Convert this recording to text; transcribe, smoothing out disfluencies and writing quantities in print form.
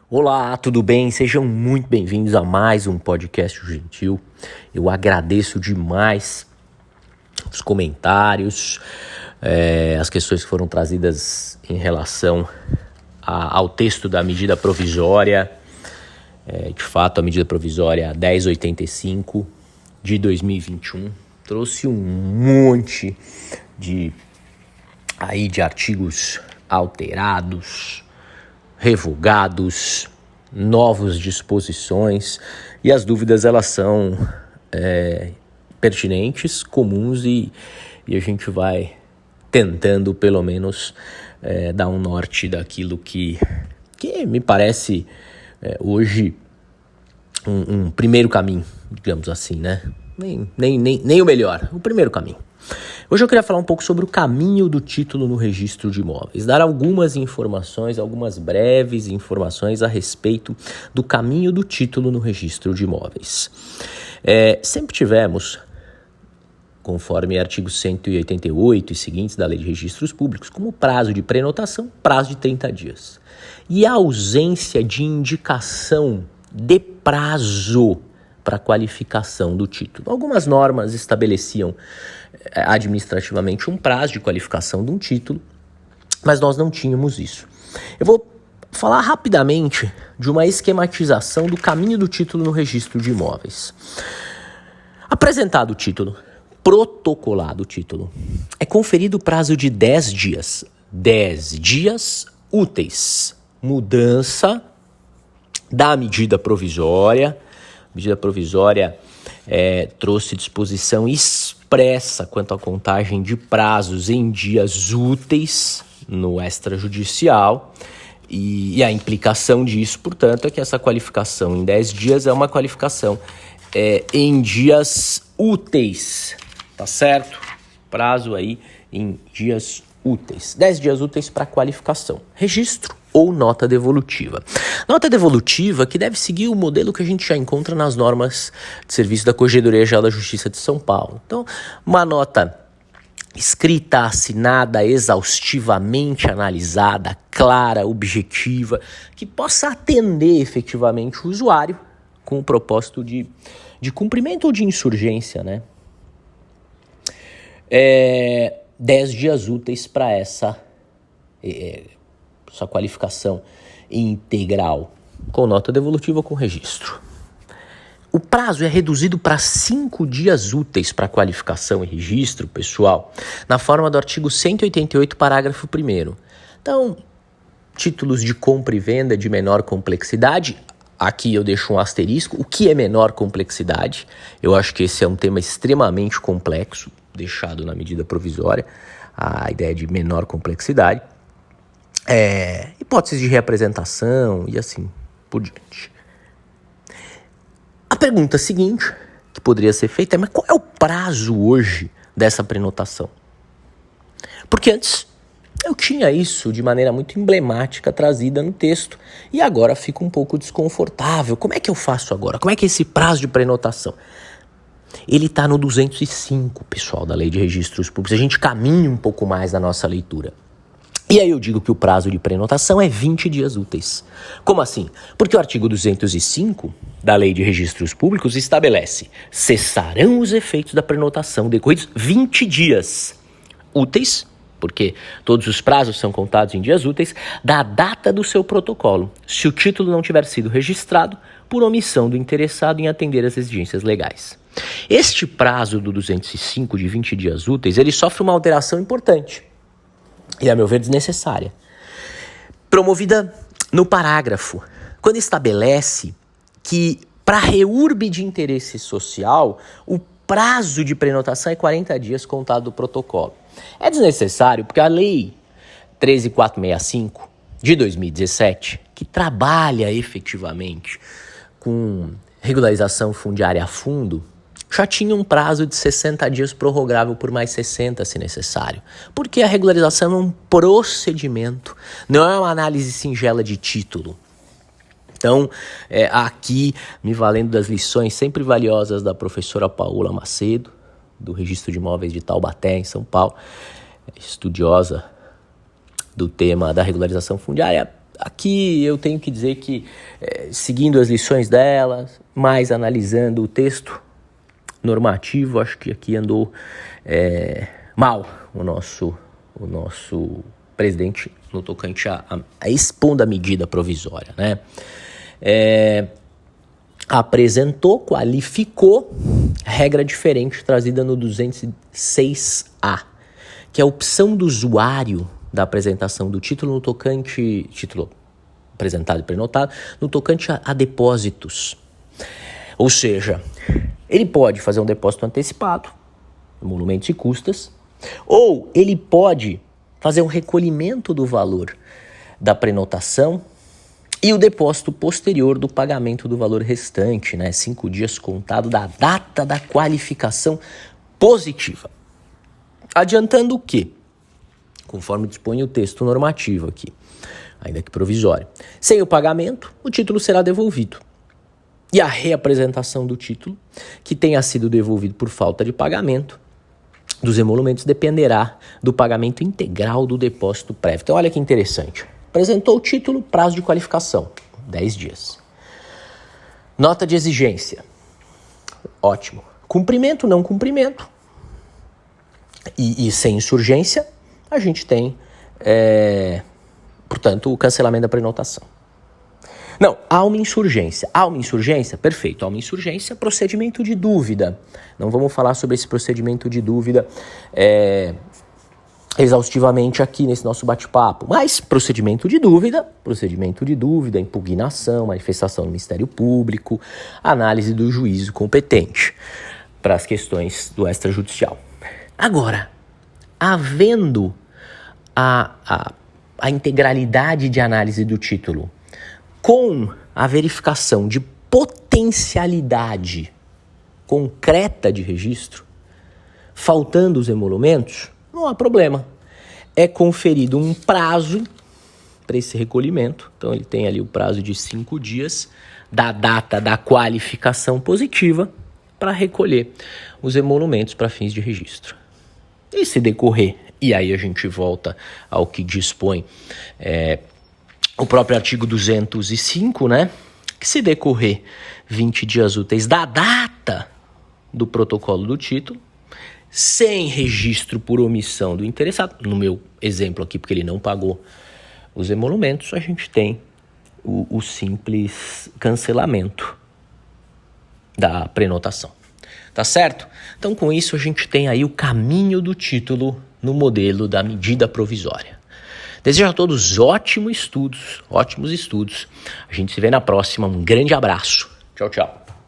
Olá, tudo bem? Sejam muito bem-vindos a mais um podcast Gentil. Eu agradeço demais os comentários, as questões que foram trazidas em relação ao texto da medida provisória. De fato, a medida provisória 1085 de 2021 trouxe um monte de artigos alterados, revogados, novas disposições, e as dúvidas elas são pertinentes, comuns, e a gente vai tentando pelo menos dar um norte daquilo que me parece hoje um primeiro caminho, digamos assim, né? Nem o melhor, o primeiro caminho. Hoje eu queria falar um pouco sobre o caminho do título no registro de imóveis, dar algumas informações, algumas breves informações a respeito do caminho do título no registro de imóveis. Sempre tivemos, conforme artigo 188 e seguintes da Lei de Registros Públicos, como prazo de prenotação, prazo de 30 dias. E a ausência de indicação de prazo para qualificação do título. Algumas normas estabeleciam administrativamente um prazo de qualificação de um título, mas nós não tínhamos isso. Eu vou falar rapidamente de uma esquematização do caminho do título no registro de imóveis. Apresentado o título, protocolado o título, é conferido o prazo de 10 dias. 10 dias úteis. Mudança da medida provisória. A medida provisória trouxe disposição expressa quanto à contagem de prazos em dias úteis no extrajudicial, e a implicação disso, portanto, é que essa qualificação em 10 dias é uma qualificação em dias úteis, tá certo? Prazo aí em dias úteis. 10 dias úteis para qualificação. Registro ou nota devolutiva. Nota devolutiva que deve seguir o modelo que a gente já encontra nas normas de serviço da Corregedoria Geral da Justiça de São Paulo. Então, uma nota escrita, assinada, exaustivamente analisada, clara, objetiva, que possa atender efetivamente o usuário com o propósito de cumprimento ou de insurgência, né? 10 dias úteis para essa qualificação integral, com nota devolutiva ou com registro. O prazo é reduzido para 5 dias úteis para qualificação e registro, pessoal, na forma do artigo 188, parágrafo 1º. Então, títulos de compra e venda de menor complexidade, aqui eu deixo um asterisco. O que é menor complexidade? Eu acho que esse é um tema extremamente complexo, deixado na medida provisória, a ideia de menor complexidade. Hipóteses de reapresentação e assim por diante. A pergunta seguinte que poderia ser feita é: mas qual é o prazo hoje dessa prenotação? Porque antes eu tinha isso de maneira muito emblemática trazida no texto, e agora fica um pouco desconfortável. Como é que eu faço agora? Como é que é esse prazo de prenotação? Ele está no 205, pessoal, da Lei de Registros Públicos. A gente caminha um pouco mais na nossa leitura. E aí eu digo que o prazo de prenotação é 20 dias úteis. Como assim? Porque o artigo 205 da Lei de Registros Públicos estabelece: cessarão os efeitos da prenotação decorridos 20 dias úteis, porque todos os prazos são contados em dias úteis, da data do seu protocolo, se o título não tiver sido registrado por omissão do interessado em atender às exigências legais. Este prazo do 205 de 20 dias úteis, ele sofre uma alteração importante, e, a meu ver, desnecessária, promovida no parágrafo, quando estabelece que, para reurbe de interesse social, o prazo de prenotação é 40 dias contado do protocolo. É desnecessário porque a Lei 13.465 de 2017, que trabalha efetivamente com regularização fundiária a fundo, já tinha um prazo de 60 dias prorrogável por mais 60, se necessário. Porque a regularização é um procedimento, não é uma análise singela de título. Então, aqui, me valendo das lições sempre valiosas da professora Paula Macedo, do Registro de Imóveis de Taubaté, em São Paulo, estudiosa do tema da regularização fundiária, aqui eu tenho que dizer que, seguindo as lições dela, mais analisando o texto normativo, acho que aqui andou mal o nosso presidente no tocante a expondo a medida provisória, né? Apresentou, qualificou regra diferente trazida no 206A, que é a opção do usuário da apresentação do título título apresentado e prenotado, no tocante a depósitos. Ou seja, ele pode fazer um depósito antecipado, emolumentos e custas, ou ele pode fazer um recolhimento do valor da prenotação e o depósito posterior do pagamento do valor restante, 5 dias contado da data da qualificação positiva. Adiantando o quê? Conforme dispõe o texto normativo aqui, ainda que provisório. Sem o pagamento, o título será devolvido. E a reapresentação do título, que tenha sido devolvido por falta de pagamento dos emolumentos, dependerá do pagamento integral do depósito prévio. Então, olha que interessante. Apresentou o título, prazo de qualificação, 10 dias. Nota de exigência, ótimo. Cumprimento, não cumprimento. E sem insurgência, a gente tem, portanto, o cancelamento da prenotação. Não, há uma insurgência. Perfeito. Há uma insurgência, procedimento de dúvida. Não vamos falar sobre esse procedimento de dúvida exaustivamente aqui nesse nosso bate-papo. Mas procedimento de dúvida, impugnação, manifestação do Ministério Público, análise do juízo competente para as questões do extrajudicial. Agora, havendo a integralidade de análise do título com a verificação de potencialidade concreta de registro, faltando os emolumentos, não há problema. É conferido um prazo para esse recolhimento. Então ele tem ali o prazo de 5 dias da data da qualificação positiva para recolher os emolumentos para fins de registro. E se decorrer, e aí a gente volta ao que dispõe o próprio artigo 205, que se decorrer 20 dias úteis da data do protocolo do título, sem registro por omissão do interessado, no meu exemplo aqui, porque ele não pagou os emolumentos, a gente tem o simples cancelamento da prenotação. Tá certo? Então, com isso, a gente tem aí o caminho do título no modelo da medida provisória. Desejo a todos ótimos estudos. A gente se vê na próxima. Um grande abraço. Tchau, tchau.